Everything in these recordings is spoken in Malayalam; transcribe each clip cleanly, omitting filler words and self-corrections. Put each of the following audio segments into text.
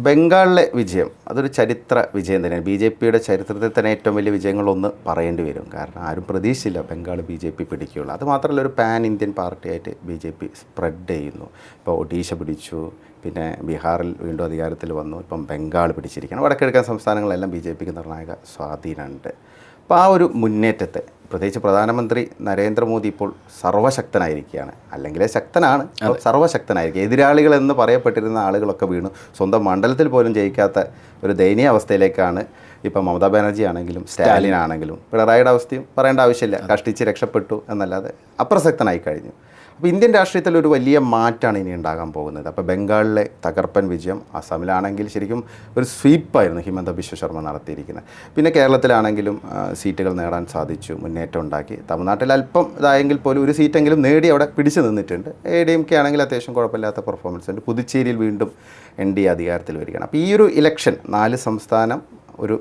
ബംഗാളിലെ വിജയം അതൊരു ചരിത്ര വിജയം തന്നെയാണ്. ബി ജെ പിയുടെ ചരിത്രത്തിൽ തന്നെ ഏറ്റവും വലിയ വിജയങ്ങളൊന്ന് പറയേണ്ടി വരും. കാരണം ആരും പ്രതീക്ഷിച്ചില്ല ബംഗാൾ ബി ജെ പി പിടിക്കുകയുള്ളൂ. അതുമാത്രമല്ല, ഒരു പാൻ ഇന്ത്യൻ പാർട്ടിയായിട്ട് ബി ജെ പി സ്പ്രെഡ് ചെയ്യുന്നു. ഇപ്പോൾ ഒഡീഷ പിടിച്ചു, പിന്നെ ബീഹാറിൽ വീണ്ടും അധികാരത്തിൽ വന്നു, ഇപ്പം ബംഗാൾ പിടിച്ചിരിക്കണം. വടക്കിഴക്കൻ സംസ്ഥാനങ്ങളെല്ലാം ബി ജെ പിക്ക് നിർണായക സ്വാധീനമുണ്ട്. അപ്പോൾ ആ ഒരു മുന്നേറ്റത്തെ പ്രത്യേകിച്ച് പ്രധാനമന്ത്രി നരേന്ദ്രമോദി ഇപ്പോൾ സർവ്വശക്തനായിരിക്കുകയാണ്. അല്ലെങ്കിലേ ശക്തനാണ്, സർവ്വശക്തനായിരിക്കും. എതിരാളികളെന്ന് പറയപ്പെട്ടിരുന്ന ആളുകളൊക്കെ വീണു. സ്വന്തം മണ്ഡലത്തിൽ പോലും ജയിക്കാത്ത ഒരു ദയനീയ അവസ്ഥയിലേക്കാണ് ഇപ്പം മമതാ ബാനർജി ആണെങ്കിലും സ്റ്റാലിൻ ആണെങ്കിലും. പിണറായിയുടെ അവസ്ഥയും പറയേണ്ട ആവശ്യമില്ല, കഷ്ടിച്ച് രക്ഷപ്പെട്ടു എന്നല്ലാതെ അപ്രസക്തനായി കഴിഞ്ഞു. അപ്പോൾ ഇന്ത്യൻ രാഷ്ട്രീയത്തിൽ ഒരു വലിയ മാറ്റമാണ് ഇനി ഉണ്ടാകാൻ പോകുന്നത്. അപ്പോൾ ബംഗാളിലെ തകർപ്പൻ വിജയം, അസമിലാണെങ്കിൽ ശരിക്കും ഒരു സ്വീപ്പായിരുന്നു ഹിമന്ത ബിശ്വ ശർമ്മ നടത്തിയിരിക്കുന്നത്. പിന്നെ കേരളത്തിലാണെങ്കിലും സീറ്റുകൾ നേടാൻ സാധിച്ചു, മുന്നേറ്റം ഉണ്ടാക്കി. തമിഴ്നാട്ടിൽ അല്പം ഇതായെങ്കിൽ പോലും ഒരു സീറ്റെങ്കിലും നേടി അവിടെ പിടിച്ചു നിന്നിട്ടുണ്ട്. ADMK ആണെങ്കിൽ അത്യാവശ്യം കുഴപ്പമില്ലാത്ത പെർഫോമൻസ് ഉണ്ട്. പുതുച്ചേരിയിൽ വീണ്ടും NDA അധികാരത്തിൽ വരികയാണ്. അപ്പോൾ ഈ ഒരു ഇലക്ഷൻ 4 സംസ്ഥാനം ഒരു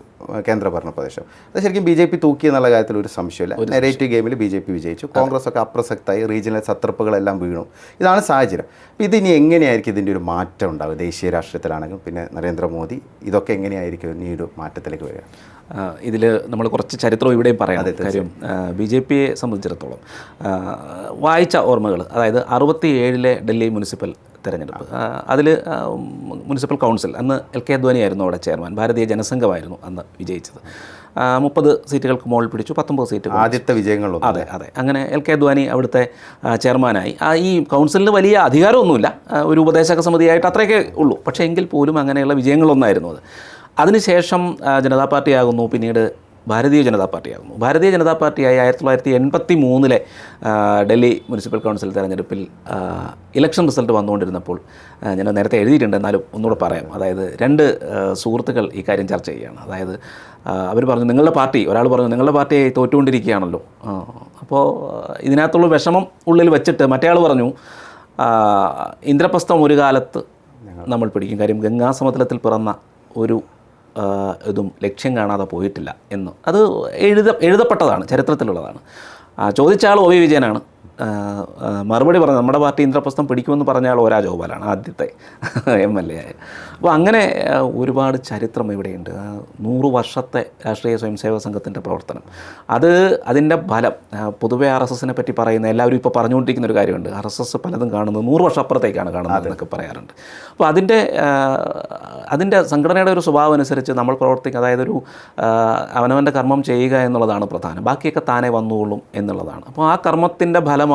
കേന്ദ്രഭരണ പ്രദേശം അത് ശരിക്കും ബി ജെ പി തൂക്കി എന്നുള്ള കാര്യത്തിൽ ഒരു സംശയമില്ല. നെഗറ്റീവ് ഗെയിമിൽ ബി ജെ പി വിജയിച്ചു, കോൺഗ്രസ് ഒക്കെ അപ്രസക്തമായി, റീജിയണൽ സത്രപ്പുകളെല്ലാം വീണു. ഇതാണ് സാഹചര്യം. അപ്പോൾ ഇതിനി എങ്ങനെയായിരിക്കും ഇതിൻ്റെ ഒരു മാറ്റം ഉണ്ടാവുക? ദേശീയ രാഷ്ട്രീയത്തിലാണെങ്കിലും പിന്നെ നരേന്ദ്രമോദി ഇതൊക്കെ എങ്ങനെയായിരിക്കും ഇനി ഒരു മാറ്റത്തിലേക്ക് വരിക? ഇതിൽ നമ്മൾ കുറച്ച് ചരിത്രം ഇവിടെയും പറയാം. കാര്യം ബി ജെ പിയെ സംബന്ധിച്ചിടത്തോളം വായിച്ച ഓർമ്മകൾ, അതായത് 67 ഡൽഹി മുനിസിപ്പൽ തെരഞ്ഞെടുപ്പ്, അതിൽ മുനിസിപ്പൽ കൗൺസിൽ അന്ന് LK അദ്വാനി ആയിരുന്നു അവിടെ ചെയർമാൻ. ഭാരതീയ ജനസംഘമായിരുന്നു അന്ന് വിജയിച്ചത്. 30 സീറ്റുകൾക്ക് മുകളിൽ പിടിച്ചു, 19 സീറ്റ് ആദ്യത്തെ വിജയങ്ങളും. അതെ. അങ്ങനെ LK അദ്വാനി അവിടുത്തെ ചെയർമാനായി. ഈ കൗൺസിലിന് വലിയ അധികാരമൊന്നുമില്ല, ഒരു ഉപദേശക സമിതിയായിട്ട് അത്രയൊക്കെ ഉള്ളൂ. പക്ഷേ എങ്കിൽ പോലും അങ്ങനെയുള്ള വിജയങ്ങളൊന്നായിരുന്നു അത്. അതിനുശേഷം ജനതാ പാർട്ടിയാകുന്നു, പിന്നീട് ഭാരതീയ ജനതാ പാർട്ടിയാകുന്നു. ഭാരതീയ ജനതാ പാർട്ടിയായി 1983 ഡൽഹി മുനിസിപ്പൽ കൗൺസിൽ തെരഞ്ഞെടുപ്പിൽ ഇലക്ഷൻ റിസൾട്ട് വന്നുകൊണ്ടിരുന്നപ്പോൾ ഞാൻ നേരത്തെ എഴുതിയിട്ടുണ്ട്, എന്നാലും ഒന്നുകൂടെ പറയാം. അതായത് 2 സുഹൃത്തുക്കൾ ഈ കാര്യം ചർച്ച ചെയ്യുകയാണ്. അതായത് അവർ പറഞ്ഞു, നിങ്ങളുടെ പാർട്ടി, ഒരാൾ പറഞ്ഞു നിങ്ങളുടെ പാർട്ടി തോറ്റുകൊണ്ടിരിക്കുകയാണല്ലോ, അപ്പോൾ ഇതിനകത്തുള്ള വിഷമം ഉള്ളിൽ വെച്ചിട്ട് മറ്റേ ആൾ പറഞ്ഞു, ഇന്ദ്രപ്രസ്ഥം ഒരു കാലത്ത് നമ്മൾ പിടിക്കും. കാര്യം ഗംഗാസമതലത്തിൽ പിറന്ന ഒരു ഇതും ലക്ഷ്യം കാണാതെ പോയിട്ടില്ല എന്ന്. അത് എഴുതപ്പെട്ടതാണ്, ചരിത്രത്തിലുള്ളതാണ്. ചോദിച്ച ആൾ OV വിജയനാണ്. മറുപടി പറഞ്ഞു, നമ്മുടെ പാർട്ടി ഇന്ദ്രപ്രസ്ഥം പിടിക്കുമെന്ന് പറഞ്ഞ ആൾ ഒരാ ജോബാലാണ്, ആദ്യത്തെ MLA ആയ. അപ്പോൾ അങ്ങനെ ഒരുപാട് ചരിത്രം ഇവിടെയുണ്ട്. 100 വർഷത്തെ രാഷ്ട്രീയ സ്വയംസേവക സംഘത്തിൻ്റെ പ്രവർത്തനം, അതിൻ്റെ ഫലം. പൊതുവെ RSSനെ പറ്റി പറയുന്ന എല്ലാവരും ഇപ്പോൾ പറഞ്ഞുകൊണ്ടിരിക്കുന്ന ഒരു കാര്യമുണ്ട്, RSS പലതും കാണുന്നത് 100 വർഷം അപ്പുറത്തേക്കാണ് കാണുന്നത് എന്നൊക്കെ പറയാറുണ്ട്. അപ്പോൾ അതിൻ്റെ സംഘടനയുടെ ഒരു സ്വഭാവം അനുസരിച്ച് നമ്മൾ പ്രവർത്തിക്കുക, അതായത് ഒരു അവനവൻ്റെ കർമ്മം ചെയ്യുക എന്നുള്ളതാണ് പ്രധാനം, ബാക്കിയൊക്കെ താനെ വന്നുകൊള്ളും എന്നുള്ളതാണ്. അപ്പോൾ ആ കർമ്മത്തിൻ്റെ ഫലമാണ്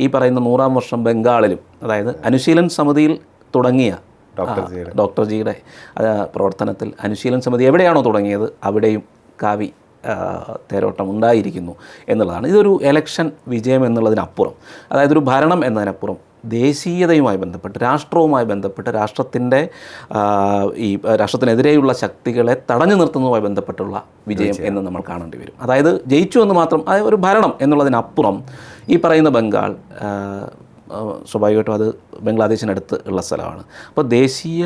ഈ പറയുന്ന 100ാം വർഷം ബംഗാളിലും, അതായത് അനുശീലൻ സമിതിയിൽ തുടങ്ങിയ ഡോക്ടർ ജിയുടെ പ്രവർത്തനത്തിൽ അനുശീലൻ സമിതി എവിടെയാണോ തുടങ്ങിയത് അവിടെയും കാവി തേരോട്ടം ഉണ്ടായിരിക്കുന്നു എന്നുള്ളതാണ്. ഇതൊരു എലക്ഷൻ വിജയം എന്നുള്ളതിനപ്പുറം, അതായത് ഒരു ഭരണം എന്നതിനപ്പുറം ദേശീയതയുമായി ബന്ധപ്പെട്ട്, രാഷ്ട്രവുമായി ബന്ധപ്പെട്ട്, രാഷ്ട്രത്തിനെതിരെയുള്ള ശക്തികളെ തടഞ്ഞു നിർത്തുന്നതുമായി ബന്ധപ്പെട്ടുള്ള വിജയം എന്ന് നമ്മൾ കാണേണ്ടി വരും. അതായത് ജയിച്ചു എന്ന് മാത്രം, അതായത് ഒരു ഭരണം എന്നുള്ളതിനപ്പുറം ഈ പറയുന്ന ബംഗാൾ സ്വാഭാവികമായിട്ടും അത് ബംഗ്ലാദേശിനടുത്ത് ഉള്ള സ്ഥലമാണ്. അപ്പോൾ ദേശീയ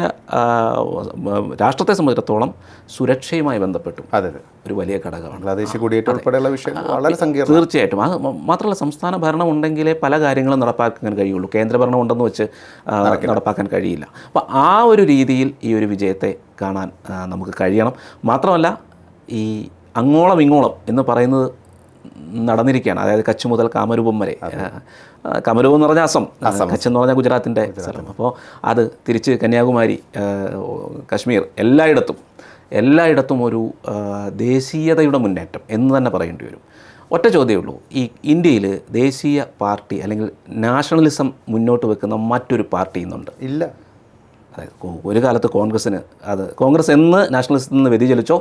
രാഷ്ട്രത്തെ സംബന്ധിച്ചിടത്തോളം സുരക്ഷയുമായി ബന്ധപ്പെട്ടും ഒരു വലിയ ഘടകമാണ്. ബംഗ്ലാദേശ് കുടിയേറ്റം ഉൾപ്പെടെയുള്ള വിഷയങ്ങൾ വളരെ സങ്കീർണ്ണം. തീർച്ചയായിട്ടും. മാത്രമല്ല, സംസ്ഥാന ഭരണം ഉണ്ടെങ്കിലേ പല കാര്യങ്ങളും നടപ്പാക്കാൻ കഴിയുള്ളൂ. കേന്ദ്രഭരണം ഉണ്ടെന്ന് വെച്ച് നടപ്പാക്കാൻ കഴിയില്ല. അപ്പോൾ ആ ഒരു രീതിയിൽ ഈ ഒരു വിജയത്തെ കാണാൻ നമുക്ക് കഴിയണം. മാത്രമല്ല, ഈ അങ്ങോളം ഇങ്ങോളം എന്ന് പറയുന്നത് നടന്നിരിക്കുകയാണ്. അതായത് കച്ച് മുതൽ കാമരൂപം വരെ. കാമരൂപം എന്ന് പറഞ്ഞാൽ അസം, കച്ച് എന്ന് പറഞ്ഞാൽ ഗുജറാത്തിൻ്റെ സ്ഥലം. അപ്പോൾ അത് തിരിച്ച് കന്യാകുമാരി, കശ്മീർ, എല്ലായിടത്തും ഒരു ദേശീയതയുടെ മുന്നേറ്റം എന്ന് തന്നെ പറയേണ്ടി വരും. ഒറ്റ ചോദ്യമേ ഉള്ളൂ, ഈ ഇന്ത്യയിൽ ദേശീയ പാർട്ടി അല്ലെങ്കിൽ നാഷണലിസം മുന്നോട്ട് വെക്കുന്ന മറ്റൊരു പാർട്ടി ഇന്നുണ്ട്? ഇല്ല. അതായത് ഒരു കാലത്ത് കോൺഗ്രസ് എന്ന് നാഷണലിസത്തിൽ നിന്ന് വ്യതിചലിച്ചോ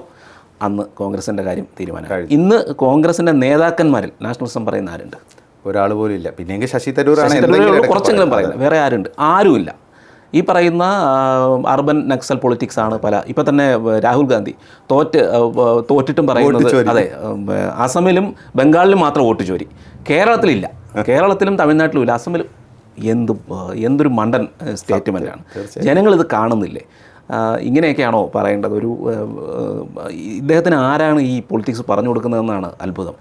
അന്ന് കോൺഗ്രസിൻ്റെ കാര്യം തീരുമാനം. ഇന്ന് കോൺഗ്രസിൻ്റെ നേതാക്കന്മാരിൽ നാഷണലിസം പറയുന്ന ആരുണ്ട്? ഒരാൾ പോലും ഇല്ല. പിന്നെ ശശി തരൂർ കുറച്ചെങ്കിലും പറയുന്നത്, വേറെ ആരുമില്ല. ഈ പറയുന്ന അർബൻ നക്സൽ പൊളിറ്റിക്സ് ആണ് ഇപ്പം തന്നെ രാഹുൽ ഗാന്ധി തോറ്റിട്ടും പറയുന്നത്. അതെ, അസമിലും ബംഗാളിലും മാത്രം വോട്ട് ചോരി, കേരളത്തിലില്ല. കേരളത്തിലും തമിഴ്നാട്ടിലും ഇല്ല, അസമിലും. എന്തൊരു മണ്ടൻ സ്റ്റേറ്റ്മെൻറ്റാണ്. ജനങ്ങളിത് കാണുന്നില്ലേ? ഇങ്ങനെയൊക്കെയാണോ പറയേണ്ടത്? ഇദ്ദേഹത്തിന് ആരാണ് ഈ പൊളിറ്റിക്സ് പറഞ്ഞു കൊടുക്കുന്നതെന്നാണ് അത്ഭുതം.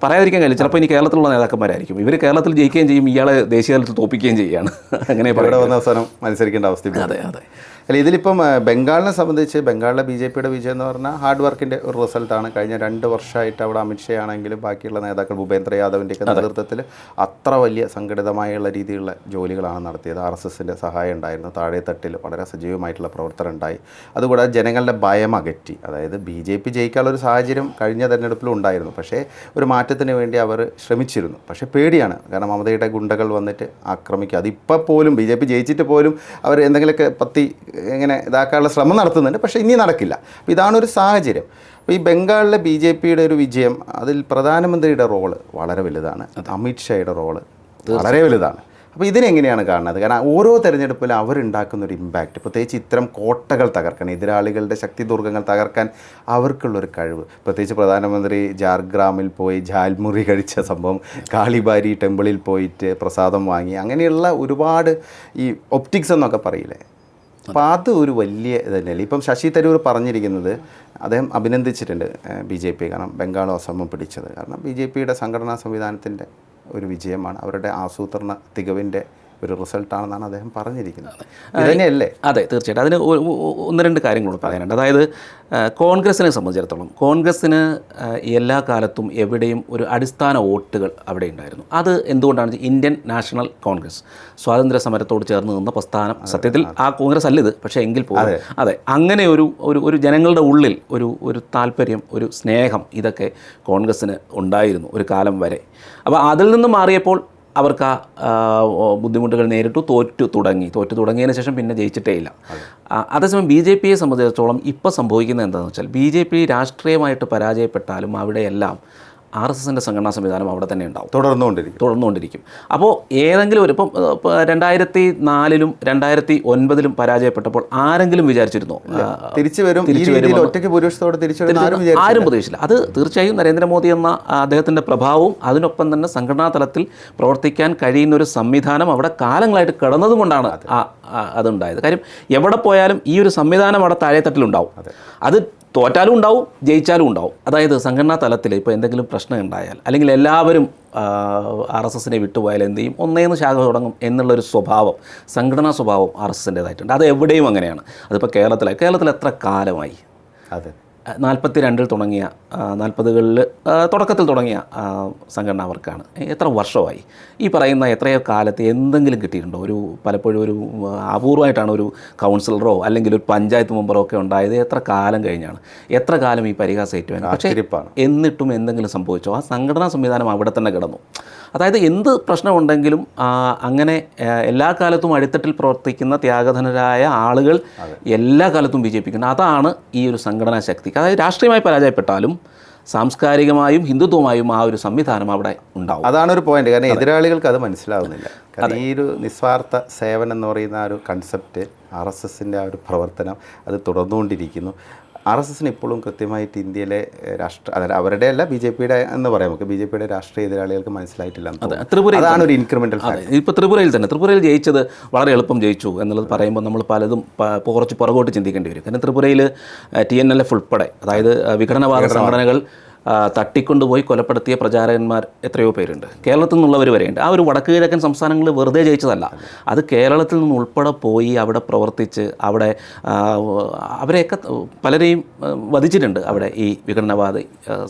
പറയാതിരിക്കാൻ കഴിയില്ല. ചിലപ്പോൾ ഇനി കേരളത്തിലുള്ള നേതാക്കന്മാരായിരിക്കും. ഇവർ കേരളത്തിൽ ജയിക്കുകയും ചെയ്യും, ഇയാളെ ദേശീയ തലത്തിൽ തോൽപ്പിക്കുകയും ചെയ്യുകയാണ്. അങ്ങനെ അവസാനം മത്സരിക്കേണ്ട അവസ്ഥ. അതെ. അല്ല ഇതിലിപ്പം ബംഗാളിനെ സംബന്ധിച്ച് ബംഗാളിലെ BJPയുടെ വിജയം എന്ന് പറഞ്ഞാൽ ഹാർഡ് വർക്കിൻ്റെ ഒരു റിസൾട്ടാണ്. കഴിഞ്ഞ 2 വർഷമായിട്ട് അവിടെ അമിത്ഷാ ആണെങ്കിലും ബാക്കിയുള്ള നേതാക്കൾ ഭൂപേന്ദ്ര യാദവിൻ്റെയൊക്കെ നേതൃത്വത്തിൽ അത്ര വലിയ സംഘടിതമായുള്ള രീതിയിലുള്ള ജോലികളാണ് നടത്തിയത്. RSSൻ്റെ സഹായം ഉണ്ടായിരുന്നു. താഴെത്തട്ടിൽ വളരെ സജീവമായിട്ടുള്ള പ്രവർത്തനം ഉണ്ടായി. അതുകൂടാതെ ജനങ്ങളുടെ ഭയം അകറ്റി. അതായത് BJP ജയിക്കാനുള്ളൊരു സാഹചര്യം കഴിഞ്ഞ തെരഞ്ഞെടുപ്പിലും ഉണ്ടായിരുന്നു. പക്ഷേ ഒരു മാറ്റത്തിന് വേണ്ടി അവർ ശ്രമിച്ചിരുന്നു. പക്ഷേ പേടിയാണ്. കാരണം മമതയുടെ ഗുണ്ടകൾ വന്നിട്ട് ആക്രമിക്കുക. അതിപ്പോൾ പോലും BJP ജയിച്ചിട്ട് പോലും അവർ എന്തെങ്കിലുമൊക്കെ പത്തി ഇങ്ങനെ ഇതാക്കാനുള്ള ശ്രമം നടത്തുന്നുണ്ട്. പക്ഷേ ഇനി നടക്കില്ല. അപ്പോൾ ഇതാണൊരു സാഹചര്യം. അപ്പോൾ ഈ ബംഗാളിലെ BJPയുടെ ഒരു വിജയം, അതിൽ പ്രധാനമന്ത്രിയുടെ റോള് വളരെ വലുതാണ്. അമിത്ഷായുടെ റോള് വളരെ വലുതാണ്. അപ്പോൾ ഇതിനെങ്ങനെയാണ് കാണുന്നത്? കാരണം ഓരോ തെരഞ്ഞെടുപ്പിലും അവരുണ്ടാക്കുന്നൊരു ഇമ്പാക്റ്റ്, പ്രത്യേകിച്ച് ഇത്തരം കോട്ടകൾ തകർക്കാൻ, എതിരാളികളുടെ ശക്തി ദുർഗങ്ങൾ തകർക്കാൻ അവർക്കുള്ളൊരു കഴിവ്. പ്രത്യേകിച്ച് പ്രധാനമന്ത്രി ജാർഗ്രാമിൽ പോയി ജാൽമുറി കഴിച്ച സംഭവം, കാളിബാരി ടെമ്പിളിൽ പോയിട്ട് പ്രസാദം വാങ്ങി, അങ്ങനെയുള്ള ഒരുപാട് ഈ ഒപ്റ്റിക്സ് എന്നൊക്കെ പറയില്ലേ, അപ്പോൾ അത് ഒരു വലിയ ഇത് തന്നെയല്ലേ. ഇപ്പം ശശി തരൂർ പറഞ്ഞിരിക്കുന്നത്, അദ്ദേഹം അഭിനന്ദിച്ചിട്ടുണ്ട് BJP, കാരണം ബംഗാളും അസമും പിടിച്ചത്. കാരണം BJPയുടെ സംഘടനാ സംവിധാനത്തിൻ്റെ ഒരു വിജയമാണ്, അവരുടെ ആസൂത്രണ തികവിൻ്റെ ഒരു റിസൾട്ടാണെന്നാണ് അദ്ദേഹം പറഞ്ഞിരിക്കുന്നത്. ഇതുതന്നെയല്ലേ? അതെ, തീർച്ചയായിട്ടും. അതിന് ഒന്ന് രണ്ട് കാര്യങ്ങളോട് പറയാനുണ്ട്. അതായത് കോൺഗ്രസിനെ സംബന്ധിച്ചിടത്തോളം കോൺഗ്രസ്സിന് എല്ലാ കാലത്തും എവിടെയും ഒരു അടിസ്ഥാന വോട്ടുകൾ അവിടെ ഉണ്ടായിരുന്നു. അത് എന്തുകൊണ്ടാണ്? ഇന്ത്യൻ നാഷണൽ കോൺഗ്രസ്, സ്വാതന്ത്ര്യ സമരത്തോട് ചേർന്ന് നിന്ന പ്രസ്ഥാനം. സത്യത്തിൽ ആ കോൺഗ്രസ് അല്ല ഇത്, പക്ഷേ എങ്കിൽ പോലും അതെ, അങ്ങനെ ഒരു ജനങ്ങളുടെ ഉള്ളിൽ ഒരു താല്പര്യം, ഒരു സ്നേഹം, ഇതൊക്കെ കോൺഗ്രസ്സിന് ഉണ്ടായിരുന്നു ഒരു കാലം വരെ. അപ്പോൾ അതിൽ നിന്ന് മാറിയപ്പോൾ അവർക്ക് ആ ബുദ്ധിമുട്ടുകൾ നേരിട്ടു, തോറ്റു തുടങ്ങിയതിന് ശേഷം പിന്നെ ജയിച്ചിട്ടേ ഇല്ല. അതേസമയം BJPയെ സംബന്ധിച്ചിടത്തോളം ഇപ്പോൾ സംഭവിക്കുന്നത് എന്താണെന്ന് വെച്ചാൽ, BJP രാഷ്ട്രീയമായിട്ട് പരാജയപ്പെട്ടാലും അവിടെയെല്ലാം RSSൻ്റെ സംഘടനാ സംവിധാനം അവിടെ തന്നെ ഉണ്ടാവും, തുടർന്നുകൊണ്ടിരിക്കും. അപ്പോൾ ഏതെങ്കിലും ഇപ്പം 2004-ലും 2009-ലും പരാജയപ്പെട്ടപ്പോൾ ആരെങ്കിലും വിചാരിച്ചിരുന്നോ തിരിച്ചു വരും, ആരും പ്രതീക്ഷിച്ചില്ല. അത് തീർച്ചയായും നരേന്ദ്രമോദി എന്ന അദ്ദേഹത്തിൻ്റെ പ്രഭാവവും അതിനൊപ്പം തന്നെ സംഘടനാ തലത്തിൽ പ്രവർത്തിക്കാൻ കഴിയുന്ന ഒരു സംവിധാനം അവിടെ കാലങ്ങളായിട്ട് കിടന്നതുകൊണ്ടാണ് അതുണ്ടായത്. കാര്യം എവിടെ പോയാലും ഈ ഒരു സംവിധാനം അവിടെ താഴെത്തട്ടിലുണ്ടാവും. അത് തോറ്റാലും ഉണ്ടാവും, ജയിച്ചാലും ഉണ്ടാവും. അതായത് സംഘടനാ തലത്തിൽ ഇപ്പോൾ എന്തെങ്കിലും പ്രശ്നം ഉണ്ടായാൽ, അല്ലെങ്കിൽ എല്ലാവരും RSSനെ വിട്ടുപോയാൽ എന്ത് ചെയ്യും, ഒന്നേന്ന് ശാഖ തുടങ്ങും എന്നുള്ളൊരു സ്വഭാവം, സംഘടനാ സ്വഭാവം RSSൻ്റേതായിട്ടുണ്ട്. അത് എവിടെയും അങ്ങനെയാണ്. അതിപ്പോൾ കേരളത്തിൽ എത്ര കാലമായി? അതെ, 42-ൽ തുടങ്ങിയ, 40-കളിൽ തുടക്കത്തിൽ തുടങ്ങിയ സംഘടന അവർക്കാണ്. എത്ര വർഷമായി? ഈ പറയുന്ന എത്രയോ കാലത്ത് എന്തെങ്കിലും കിട്ടിയിട്ടുണ്ടോ? പലപ്പോഴും ഒരു അപൂർവമായിട്ടാണ് ഒരു കൗൺസിലറോ അല്ലെങ്കിൽ ഒരു പഞ്ചായത്ത് മെമ്പറോ ഒക്കെ ഉണ്ടായത്. എത്ര കാലം കഴിഞ്ഞാണ്? എത്ര കാലം ഈ പരിഹാസം ഏറ്റുവാൻ? പക്ഷേ എന്നിട്ടും എന്തെങ്കിലും സംഭവിച്ചോ? ആ സംഘടനാ സംവിധാനം അവിടെ തന്നെ കിടന്നു. അതായത് എന്ത് പ്രശ്നമുണ്ടെങ്കിലും അങ്ങനെ എല്ലാ കാലത്തും അടിത്തട്ടിൽ പ്രവർത്തിക്കുന്ന ത്യാഗധനരായ ആളുകൾ എല്ലാ കാലത്തും BJPക്കുണ്ട്. അതാണ് ഈ ഒരു സംഘടനാ ശക്തി. അതായത് രാഷ്ട്രീയമായി പരാജയപ്പെട്ടാലും സാംസ്കാരികമായും ഹിന്ദുത്വമായും ആ ഒരു സംവിധാനം അവിടെ ഉണ്ടാവും. അതാണ് ഒരു പോയിന്റ്. കാരണം എതിരാളികൾക്ക് അത് മനസ്സിലാവുന്നില്ല. കാരണം ഈ ഒരു നിസ്വാർത്ഥ സേവനം എന്ന് പറയുന്ന ആ ഒരു കൺസെപ്റ്റ്, RSSൻ്റെ ആ ഒരു പ്രവർത്തനം അത് തുടർന്നുകൊണ്ടിരിക്കുന്നു. RSSന് ഇപ്പോഴും കൃത്യമായിട്ട് ഇന്ത്യയിലെ അതായത് അവരുടെ അല്ല, BJPയുടെ എന്ന് പറയാം, നമുക്ക് BJPയുടെ രാഷ്ട്രീയ എതിരാളികൾക്ക് മനസ്സിലായിട്ടില്ല. അതാണ് ഒരു ഇൻക്രിമെൻ്റൽ ഫാക്ടർ. ഇപ്പോൾ ത്രിപുരയിൽ ജയിച്ചത് വളരെ എളുപ്പം ജയിച്ചു എന്നുള്ളത് പറയുമ്പോൾ നമ്മൾ പലതും കുറച്ച് പുറകോട്ട് ചിന്തിക്കേണ്ടി വരും. കാരണം ത്രിപുരയിൽ TNLF ഉൾപ്പെടെ, അതായത് വിഘടനവാദ സംഘടനകൾ തട്ടിക്കൊണ്ടുപോയി കൊലപ്പെടുത്തിയ പ്രചാരകന്മാർ എത്രയോ പേരുണ്ട്. കേരളത്തിൽ നിന്നുള്ളവർ വരെയുണ്ട്. ആ ഒരു വടക്ക് കിഴക്കൻ സംസ്ഥാനങ്ങളിൽ വെറുതെ ജയിച്ചതല്ല, അത് കേരളത്തിൽ നിന്ന് ഉൾപ്പെടെ പോയി അവിടെ പ്രവർത്തിച്ച് അവിടെ അവരെയൊക്കെ പലരെയും വധിച്ചിട്ടുണ്ട് അവിടെ ഈ വിഘടനവാദി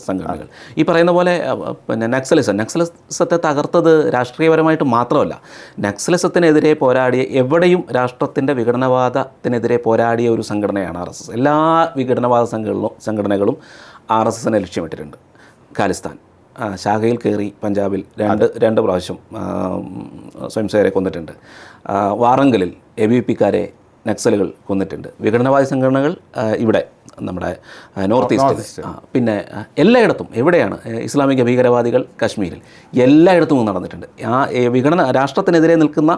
സംഘടനകൾ. ഈ പറയുന്ന പോലെ പിന്നെ നക്സലിസത്തെ തകർത്തത് രാഷ്ട്രീയപരമായിട്ട് മാത്രമല്ല, നക്സലിസത്തിനെതിരെ പോരാടിയ, എവിടെയും രാഷ്ട്രത്തിൻ്റെ വിഘടനവാദത്തിനെതിരെ പോരാടിയ ഒരു സംഘടനയാണ് RSS. എല്ലാ വിഘടനവാദ സംഘടനകളും RSSനെ ലക്ഷ്യമിട്ടിട്ടുണ്ട്. ഖാലിസ്ഥാൻ ശാഖയിൽ കയറി പഞ്ചാബിൽ രണ്ട് പ്രാവശ്യം സ്വയംസേവരെ കൊന്നിട്ടുണ്ട്. വാറങ്കലിൽ ABVPക്കാരെ നക്സലുകൾ കൊന്നിട്ടുണ്ട്. വിഘടനവാദി സംഘടനകൾ ഇവിടെ നമ്മുടെ നോർത്ത് ഈസ്റ്റ്, പിന്നെ എല്ലായിടത്തും എവിടെയാണ് ഇസ്ലാമിക ഭീകരവാദികൾ കാശ്മീരിൽ എല്ലായിടത്തും നടന്നിട്ടുണ്ട്. ആ രാഷ്ട്രത്തിനെതിരെ നിൽക്കുന്ന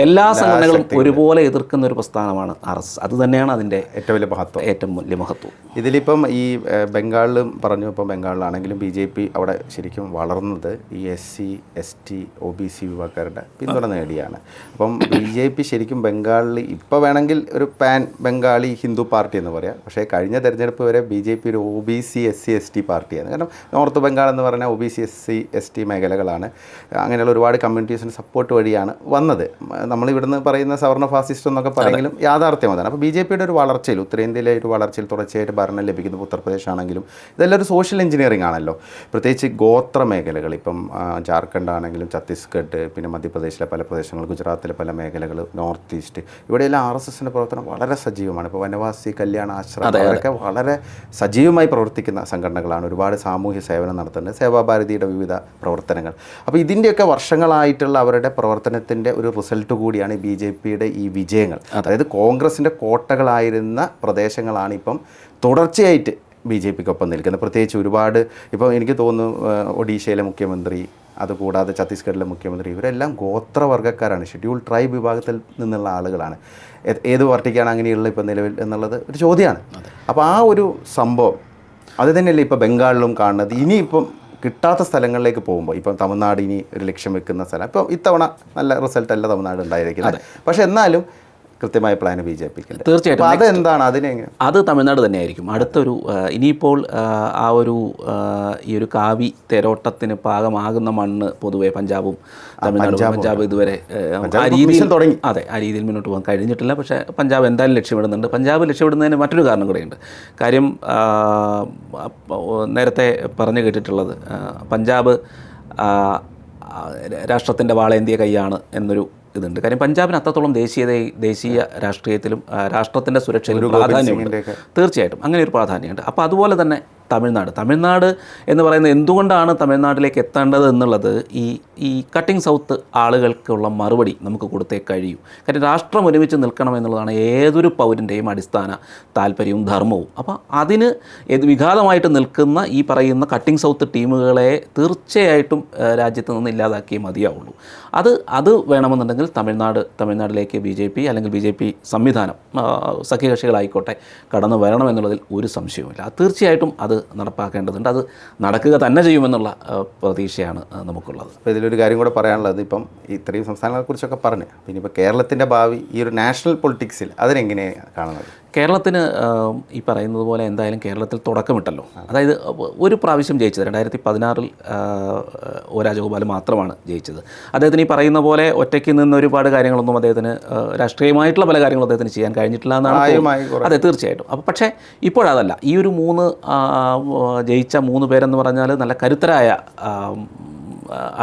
എല്ലാ സംഘടനകളും ഒരുപോലെ എതിർക്കുന്ന ഒരു പ്രസ്ഥാനമാണ് RSS. അത് തന്നെയാണ് അതിൻ്റെ ഏറ്റവും വലിയ മഹത്വം. ഇതിലിപ്പം ഈ ബംഗാളിലും പറഞ്ഞു, ഇപ്പം ബംഗാളിലാണെങ്കിലും BJP അവിടെ ശരിക്കും വളർന്നത് ഈ SC, ST, OBC വിഭാഗക്കാരുടെ പിന്തുണ നേടിയാണ്. അപ്പം BJP ശരിക്കും ബംഗാളിൽ ഇപ്പോൾ വേണമെങ്കിൽ വേണമെങ്കിൽ ഒരു പാൻ ബംഗാളി ഹിന്ദു പാർട്ടി എന്ന് പറയാം. പക്ഷേ കഴിഞ്ഞ തെരഞ്ഞെടുപ്പ് വരെ BJP ഒരു OBC SC ST പാർട്ടിയാണ്. കാരണം നോർത്ത് ബംഗാൾ എന്ന് പറഞ്ഞാൽ OBC SC ST മേഖലകളാണ്. അങ്ങനെയുള്ള ഒരുപാട് കമ്മ്യൂണിറ്റീസിന് സപ്പോർട്ട് വഴിയാണ് വന്നത്. നമ്മളിവിടുന്ന് പറയുന്ന സവർണ്ണ ഫാസിസ്റ്റ് എന്നൊക്കെ പറയുമെങ്കിലും യാഥാർത്ഥ്യം അതാണ്. അപ്പോൾ BJPയുടെ ഒരു വളർച്ചയിൽ, ഉത്തരേന്ത്യയിലെ ഒരു വളർച്ചയിൽ തുടർച്ചയായിട്ട് ഭരണം ലഭിക്കുന്ന ഉത്തർപ്രദേശ് ആണെങ്കിലും ഇതെല്ലാം ഒരു സോഷ്യൽ എഞ്ചിനീയറിംഗ് ആണല്ലോ. പ്രത്യേകിച്ച് ഗോത്ര മേഖലകൾ, ഇപ്പം ജാർഖണ്ഡ് ആണെങ്കിലും ഛത്തീസ്ഗഡ്, പിന്നെ മധ്യപ്രദേശിലെ പല പ്രദേശങ്ങൾ, ഗുജറാത്തിലെ പല മേഖലകൾ, നോർത്ത് ഈസ്റ്റ്, ഇവിടെയെല്ലാം RSSൻ്റെ പ്രവർത്തനം വളരെ സജീവമാണ്. ഇപ്പോൾ വനവാസി കല്യാണ ആശ്രമം അവരൊക്കെ വളരെ സജീവമായി പ്രവർത്തിക്കുന്ന സംഘടനകളാണ്. ഒരുപാട് സാമൂഹ്യ സേവനം നടത്തുന്നത്, സേവാഭാരതിയുടെ വിവിധ പ്രവർത്തനങ്ങൾ. അപ്പോൾ ഇതിൻ്റെയൊക്കെ വർഷങ്ങളായിട്ടുള്ള അവരുടെ പ്രവർത്തനത്തിൻ്റെ ഒരു റിസൾട്ട് കൂടിയാണ് BJPയുടെ ഈ വിജയങ്ങൾ. അതായത് കോൺഗ്രസിൻ്റെ കോട്ടകളായിരുന്ന പ്രദേശങ്ങളാണ് ഇപ്പം തുടർച്ചയായിട്ട് BJPക്കൊപ്പം നിൽക്കുന്നത്. പ്രത്യേകിച്ച് ഒരുപാട്, ഇപ്പോൾ എനിക്ക് തോന്നുന്നു ഒഡീഷയിലെ മുഖ്യമന്ത്രി, അതുകൂടാതെ ഛത്തീസ്ഗഡിലെ മുഖ്യമന്ത്രി, ഇവരെല്ലാം ഗോത്രവർഗ്ഗക്കാരാണ്, ഷെഡ്യൂൾ ട്രൈബ് വിഭാഗത്തിൽ നിന്നുള്ള ആളുകളാണ്. ഏത് പാർട്ടിക്കാണ് അങ്ങനെയുള്ള ഇപ്പോൾ നിലവിൽ എന്നുള്ളത് ഒരു ചോദ്യമാണ്. അപ്പോൾ ആ ഒരു സംഭവം അത് തന്നെയല്ലേ ഇപ്പോൾ ബംഗാളിലും കാണുന്നത്. ഇനിയിപ്പം കിട്ടാത്ത സ്ഥലങ്ങളിലേക്ക് പോകുമ്പോൾ, ഇപ്പം തമിഴ്നാട് ഇനി ഒരു ലക്ഷ്യം വെക്കുന്ന സ്ഥലം, ഇപ്പം ഇത്തവണ നല്ല റിസൾട്ടല്ല തമിഴ്നാട് ഉണ്ടായിരിക്കുന്നത്. പക്ഷേ എന്നാലും കൃത്യമായ പ്ലാൻ BJPക്ക് തീർച്ചയായിട്ടും. അതെന്താണ്, അതിനെങ്ങനെ? അത് തമിഴ്നാട് തന്നെയായിരിക്കും അടുത്തൊരു. ഇനിയിപ്പോൾ ആ ഒരു ഈ ഒരു കാവി തേരോട്ടത്തിന് പാകമാകുന്ന മണ്ണ് പൊതുവെ പഞ്ചാബും തമിഴ്നാടും. പഞ്ചാബ് ഇതുവരെ ആ രീതിയിൽ തുടങ്ങി. അതെ, ആ രീതിയിൽ മുന്നോട്ട് പോകാൻ കഴിഞ്ഞിട്ടില്ല. പക്ഷേ പഞ്ചാബ് എന്തായാലും ലക്ഷ്യമിടുന്നുണ്ട്. പഞ്ചാബ് ലക്ഷ്യമിടുന്നതിന് മറ്റൊരു കാരണം കൂടെയുണ്ട്. കാര്യം നേരത്തെ പറഞ്ഞു കേട്ടിട്ടുള്ളത്, പഞ്ചാബ് രാഷ്ട്രത്തിൻ്റെ വാളേന്തിയ കൈയാണ് എന്നൊരു ഇതുണ്ട്. കാര്യം പഞ്ചാബിന് അത്രത്തോളം ദേശീയ രാഷ്ട്രീയത്തിലും രാഷ്ട്രത്തിൻ്റെ സുരക്ഷയിലും പ്രാധാന്യമുണ്ട്. തീർച്ചയായിട്ടും അങ്ങനെ ഒരു പ്രാധാന്യമുണ്ട്. അപ്പോൾ അതുപോലെ തന്നെ തമിഴ്നാട് എന്ന് പറയുന്നത് എന്തുകൊണ്ടാണ് തമിഴ്നാട്ടിലേക്ക് എത്തേണ്ടത് എന്നുള്ളത് ഈ കട്ടിംഗ് സൗത്ത് ആളുകൾക്കുള്ള മറുപടി നമുക്ക് കൊടുത്തേ കഴിയൂ. കാര്യം രാഷ്ട്രം ഒരുമിച്ച് നിൽക്കണം എന്നുള്ളതാണ് ഏതൊരു പൗരൻ്റെയും അടിസ്ഥാന താല്പര്യവും ധർമ്മവും. അപ്പോൾ അതിന് വിഘാതമായിട്ട് നിൽക്കുന്ന ഈ പറയുന്ന കട്ടിംഗ് സൗത്ത് ടീമുകളെ തീർച്ചയായിട്ടും രാജ്യത്ത് നിന്ന് ഇല്ലാതാക്കിയേ മതിയാവുള്ളൂ. അത് വേണമെന്നുണ്ടെങ്കിൽ തമിഴ്നാട്ടിലേക്ക് BJP അല്ലെങ്കിൽ BJP സംവിധാനം സഖ്യകക്ഷികളായിക്കോട്ടെ കടന്നു വരണമെന്നുള്ളതിൽ ഒരു സംശയവുമില്ല. തീർച്ചയായിട്ടും അത് നടപ്പാക്കേണ്ടതുണ്ട്. അത് നടക്കുക തന്നെ ചെയ്യുമെന്നുള്ള പ്രതീക്ഷയാണ് നമുക്കുള്ളത്. അപ്പോൾ ഇതിലൊരു കാര്യം കൂടെ പറയാനുള്ളത്, ഇപ്പം ഇത്രയും സംസ്ഥാനങ്ങളെക്കുറിച്ചൊക്കെ പറഞ്ഞു, പിന്നെ ഇപ്പോൾ കേരളത്തിൻ്റെ ഭാവി ഈ ഒരു നാഷണൽ പൊളിറ്റിക്സിൽ അതിനെങ്ങനെയാണ് കാണുന്നത്? കേരളത്തിന് ഈ പറയുന്നത് പോലെ എന്തായാലും കേരളത്തിൽ തുടക്കമിട്ടല്ലോ. അതായത് ഒരു പ്രാവശ്യം ജയിച്ചത് 2016 ഒ രാജഗോപാൽ മാത്രമാണ് ജയിച്ചത്. അദ്ദേഹത്തിന് ഈ പറയുന്ന പോലെ ഒറ്റയ്ക്ക് നിന്ന് ഒരുപാട് കാര്യങ്ങളൊന്നും അദ്ദേഹത്തിന് രാഷ്ട്രീയമായിട്ടുള്ള പല കാര്യങ്ങളും അദ്ദേഹത്തിന് ചെയ്യാൻ കഴിഞ്ഞിട്ടില്ല എന്നാണ്. അതെ, തീർച്ചയായിട്ടും. അപ്പോൾ പക്ഷേ ഇപ്പോഴതല്ല. ഈ ഒരു ജയിച്ച 3 പേരെന്ന് പറഞ്ഞാൽ നല്ല കരുത്തരായ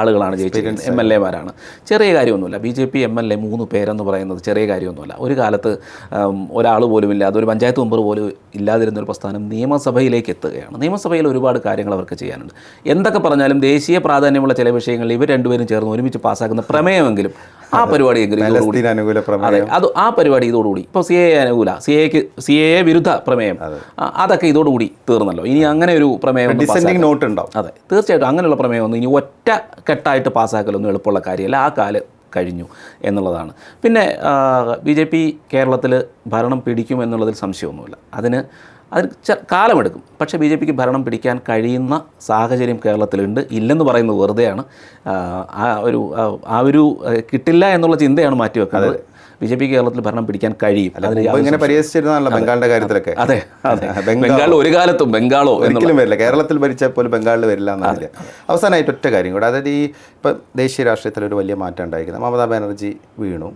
ആളുകളാണ് ജയിച്ചത്. MLA-മാരാണ്. ചെറിയ കാര്യമൊന്നുമില്ല. BJP MLA 3 പേരെന്ന് പറയുന്നത് ചെറിയ കാര്യമൊന്നുമില്ല. ഒരു കാലത്ത് ഒരാൾ പോലും ഇല്ലാതെ, ഒരു പഞ്ചായത്ത് മെമ്പർ പോലും ഇല്ലാതിരുന്നൊരു പ്രസ്ഥാനം നിയമസഭയിലേക്ക് എത്തുകയാണ്. നിയമസഭയിൽ ഒരുപാട് കാര്യങ്ങൾ അവർക്ക് ചെയ്യാനുണ്ട്. എന്തൊക്കെ പറഞ്ഞാലും ദേശീയ പ്രാധാന്യമുള്ള ചില വിഷയങ്ങളിൽ ഇവർ രണ്ടുപേരും ചേർന്ന് ഒരുമിച്ച് പാസ്സാക്കുന്ന പ്രമേയമെങ്കിലും ആ പരിപാടിയെങ്കിലും ആ പരിപാടി ഇതോടുകൂടി ഇപ്പോൾ CAA വിരുദ്ധ പ്രമേയം അതൊക്കെ ഇതോടുകൂടി തീർന്നല്ലോ. ഇനി അങ്ങനെ ഒരു പ്രമേയം അതെ, തീർച്ചയായിട്ടും അങ്ങനെയുള്ള പ്രമേയമൊന്നും ഇനി ഒറ്റ കെട്ടായിട്ട് പാസ്സാക്കലൊന്നും എളുപ്പമുള്ള കാര്യമല്ല. ആ കാലം കഴിഞ്ഞു എന്നുള്ളതാണ്. പിന്നെ BJP കേരളത്തിൽ ഭരണം പിടിക്കുമെന്നുള്ളതിൽ സംശയമൊന്നുമില്ല. അതിന് കാലമെടുക്കും. പക്ഷേ BJPക്ക് ഭരണം പിടിക്കാൻ കഴിയുന്ന സാഹചര്യം കേരളത്തിലുണ്ട്. ഇല്ലെന്ന് പറയുന്നത് വെറുതെയാണ്. ആ ഒരു കിട്ടില്ല എന്നുള്ള ചിന്തയാണ് മാറ്റിവെക്കുന്നത്. BJP കേരളത്തിൽ ഭരണം പിടിക്കാൻ കഴിയും. ഇങ്ങനെ പരിഹസിച്ചിരുന്നല്ലോ ബംഗാളിൻ്റെ കാര്യത്തിലൊക്കെ. അതെ, ബംഗാൾ ഒരു കാലത്തും ബംഗാളോ ഒരിക്കലും വരില്ല. കേരളത്തിൽ ഭരിച്ചാൽ പോലും ബംഗാളിൽ വരില്ല എന്നല്ല. അവസാനമായിട്ട് ഒറ്റ കാര്യം കൂടെ, അതായത് ഇപ്പം ദേശീയ രാഷ്ട്രീയത്തിലൊരു വലിയ മാറ്റം ഉണ്ടായിരിക്കുന്നത്. മമതാ ബാനർജി വീണു,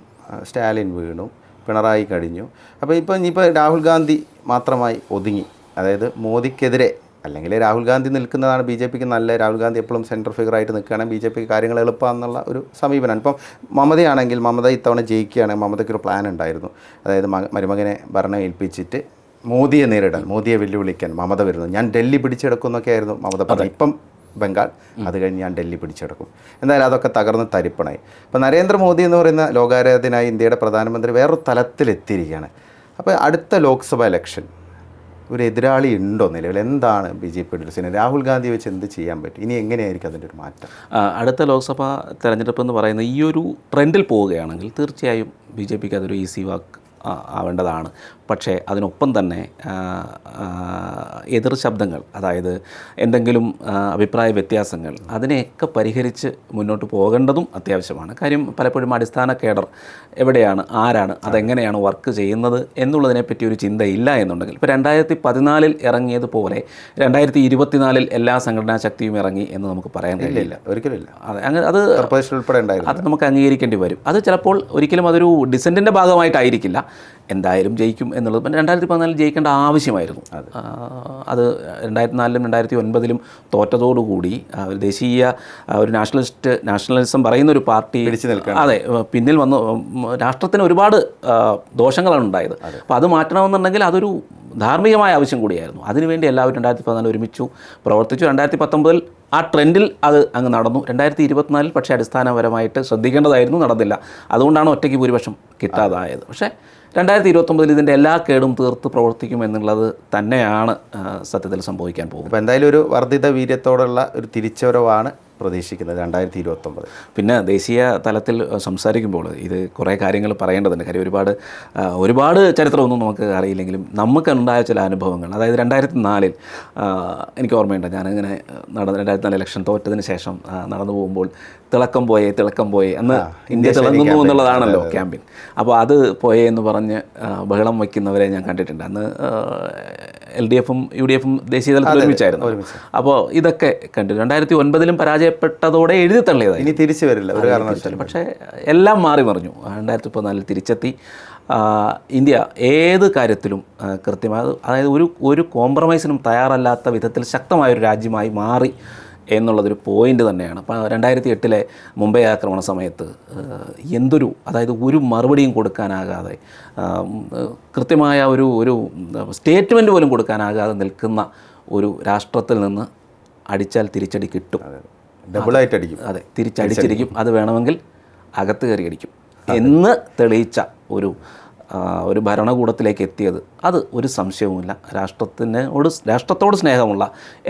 സ്റ്റാലിൻ വീണു, പിണറായി കഴിഞ്ഞു. അപ്പോൾ ഇനിയിപ്പോൾ രാഹുൽ ഗാന്ധി മാത്രമായി ഒതുങ്ങി. അതായത് മോദിക്കെതിരെ അല്ലെങ്കിൽ രാഹുൽ ഗാന്ധി നിൽക്കുന്നതാണ് BJPക്ക് നല്ല. രാഹുൽ ഗാന്ധി എപ്പോഴും സെൻട്രൽ ഫിഗറായിട്ട് നിൽക്കുകയാണെങ്കിൽ BJPക്ക് കാര്യങ്ങൾ എളുപ്പമാണെന്നുള്ള ഒരു സമീപനമാണ്. ഇപ്പം മമതയാണെങ്കിൽ, മമത ഇത്തവണ ജയിക്കുകയാണെങ്കിൽ മമതയ്ക്കൊരു പ്ലാൻ ഉണ്ടായിരുന്നു. അതായത് മരുമകനെ ഭരണം ഏൽപ്പിച്ചിട്ട് മോദിയെ നേരിടാൻ, മോദിയെ വെല്ലുവിളിക്കാൻ മമത വരുന്നു. ഞാൻ ഡൽഹി പിടിച്ചെടുക്കുന്നൊക്കെ ആയിരുന്നു മമത പറഞ്ഞത്. ഇപ്പം ബംഗാൾ, അത് കഴിഞ്ഞ് ഞാൻ ഡൽഹി പിടിച്ചെടുക്കും. എന്തായാലും അതൊക്കെ തകർന്ന് തരിപ്പണായി. ഇപ്പോൾ നരേന്ദ്രമോദി എന്ന് പറയുന്ന ലോകാരാധ്യനായ ഇന്ത്യയുടെ പ്രധാനമന്ത്രി വേറൊരു തലത്തിലെത്തിയിരിക്കുകയാണ്. അപ്പോൾ അടുത്ത ലോക്സഭ ഇലക്ഷൻ ഒരു എതിരാളി ഉണ്ടോ നിലവിൽ? എന്താണ് BJPയുടെ ഒരു സിനിമ? രാഹുൽ ഗാന്ധി വെച്ച് എന്ത് ചെയ്യാൻ പറ്റും? ഇനി എങ്ങനെയായിരിക്കും അതിൻ്റെ ഒരു മാറ്റം? അടുത്ത ലോക്സഭാ തെരഞ്ഞെടുപ്പ് എന്ന് പറയുന്നത് ഈ ഒരു ട്രെൻഡിൽ പോവുകയാണെങ്കിൽ തീർച്ചയായും BJPക്ക് അതൊരു ഈസി വാക്ക് ആവേണ്ടതാണ്. പക്ഷേ അതിനൊപ്പം തന്നെ എതിർ ശബ്ദങ്ങൾ, അതായത് എന്തെങ്കിലും അഭിപ്രായ വ്യത്യാസങ്ങൾ, അതിനെയൊക്കെ പരിഹരിച്ച് മുന്നോട്ട് പോകേണ്ടതും അത്യാവശ്യമാണ്. കാര്യം പലപ്പോഴും അടിസ്ഥാന കേഡർ എവിടെയാണ്, ആരാണ്, അതെങ്ങനെയാണ് വർക്ക് ചെയ്യുന്നത് എന്നുള്ളതിനെപ്പറ്റി ഒരു ചിന്തയില്ല എന്നുണ്ടെങ്കിൽ, ഇപ്പോൾ 2014 ഇറങ്ങിയതുപോലെ 2024 എല്ലാ സംഘടനാ ശക്തിയും ഇറങ്ങി എന്ന് നമുക്ക് പറയാൻ കഴിയില്ല. ഒരിക്കലുമില്ല. അതെ, അങ്ങനെ അത് ഉൾപ്പെടെ ഉണ്ടായിരുന്നു. അത് നമുക്ക് അംഗീകരിക്കേണ്ടി വരും. അത് ചിലപ്പോൾ ഒരിക്കലും അതൊരു ഡിസെൻറ്റിൻ്റെ ഭാഗമായിട്ടായിരിക്കില്ല. എന്തായാലും ജയിക്കും എന്നുള്ളത് 2014 ജയിക്കേണ്ട ആവശ്യമായിരുന്നു. അത് 2004-ലും 2009-ലും തോറ്റതോടുകൂടി ദേശീയ ഒരു നാഷണലിസം പറയുന്ന ഒരു പാർട്ടി അതെ പിന്നിൽ വന്നു. രാഷ്ട്രത്തിന് ഒരുപാട് ദോഷങ്ങളാണ് ഉണ്ടായത്. അപ്പോൾ അത് മാറ്റണമെന്നുണ്ടെങ്കിൽ അതൊരു ധാർമ്മികമായ ആവശ്യം കൂടിയായിരുന്നു. അതിനുവേണ്ടി എല്ലാവരും 2014 ഒരുമിച്ചു പ്രവർത്തിച്ചു. 2019 ആ ട്രെൻഡിൽ അത് അങ്ങ് നടന്നു. 2024 പക്ഷേ അടിസ്ഥാനപരമായിട്ട് ശ്രദ്ധിക്കേണ്ടതായിരുന്നു, നടന്നില്ല. അതുകൊണ്ടാണ് ഒറ്റയ്ക്ക് ഭൂരിപക്ഷം കിട്ടാതായത്. പക്ഷേ 2029 ഇതിൻ്റെ എല്ലാ കേടും തീർത്ത് പ്രവർത്തിക്കുമെന്നുള്ളത് തന്നെയാണ് സത്യത്തിൽ സംഭവിക്കാൻ പോകുന്നത്. അപ്പോൾ എന്തായാലും ഒരു വർദ്ധിത വീര്യത്തോടുള്ള ഒരു തിരിച്ചുവരവാണ് പ്രതീക്ഷിക്കുന്നത് 2029. പിന്നെ ദേശീയ തലത്തിൽ സംസാരിക്കുമ്പോൾ ഇത് കുറേ കാര്യങ്ങൾ പറയേണ്ടതുണ്ട്. കാര്യം ഒരുപാട് ചരിത്രമൊന്നും നമുക്ക് അറിയില്ലെങ്കിലും നമുക്കുണ്ടായ ചില അനുഭവങ്ങൾ, അതായത് 2004 എനിക്ക് ഓർമ്മയുണ്ട്, ഞാനിങ്ങനെ 2004 ഇലക്ഷൻ തോറ്റതിന് ശേഷം നടന്നു പോകുമ്പോൾ തിളക്കം പോയേ അന്ന് ഇന്ത്യ തിളങ്ങുന്നു എന്നുള്ളതാണല്ലോ ക്യാമ്പയിൻ. അപ്പോൾ അത് പോയേ എന്ന് പറഞ്ഞ് ബഹളം വയ്ക്കുന്നവരെ ഞാൻ കണ്ടിട്ടുണ്ട്. അന്ന് LDFും UDFും ദേശീയ തലത്തിൽ ഒരുമിച്ചായിരുന്നു. അപ്പോൾ ഇതൊക്കെ കണ്ടു. 2009-ലും പരാജയപ്പെട്ടതോടെ എഴുതി തള്ളിയതായി, ഇനി തിരിച്ചു വരില്ല ഒരു കാരണവശാലും. പക്ഷേ എല്ലാം മാറി മറിഞ്ഞു. 2014 തിരിച്ചെത്തി. ഇന്ത്യ ഏത് കാര്യത്തിലും കൃത്യമായി, അതായത് ഒരു കോംപ്രമൈസിനും തയ്യാറല്ലാത്ത വിധത്തിൽ ശക്തമായൊരു രാജ്യമായി മാറി എന്നുള്ളതൊരു പോയിൻ്റ് തന്നെയാണ്. അപ്പോൾ 2008 മുംബൈ ആക്രമണ സമയത്ത് അതായത് ഒരു മറുപടിയും കൊടുക്കാനാകാതെ, കൃത്യമായ ഒരു സ്റ്റേറ്റ്മെൻറ്റ് പോലും കൊടുക്കാനാകാതെ നിൽക്കുന്ന ഒരു രാഷ്ട്രത്തിൽ നിന്ന് അടിച്ചാൽ തിരിച്ചടി കിട്ടും, ഡബിളായിട്ട് അടിക്കും. അതെ, തിരിച്ചടിച്ചിരിക്കും. അത് വേണമെങ്കിൽ അകത്ത് കയറി അടിക്കും എന്ന് തെളിയിച്ച ഒരു ഭരണകൂടത്തിലേക്ക് എത്തിയത്, അത് ഒരു സംശയവുമില്ല. രാഷ്ട്രത്തോട് സ്നേഹമുള്ള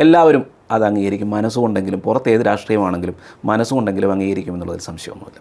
എല്ലാവരും അത് അംഗീകരിക്കും. മനസ്സുകൊണ്ടെങ്കിലും, പുറത്ത് ഏത് രാഷ്ട്രീയമാണെങ്കിലും മനസ്സുകൊണ്ടെങ്കിലും അംഗീകരിക്കും എന്നുള്ളതിൽ സംശയമൊന്നുമില്ല.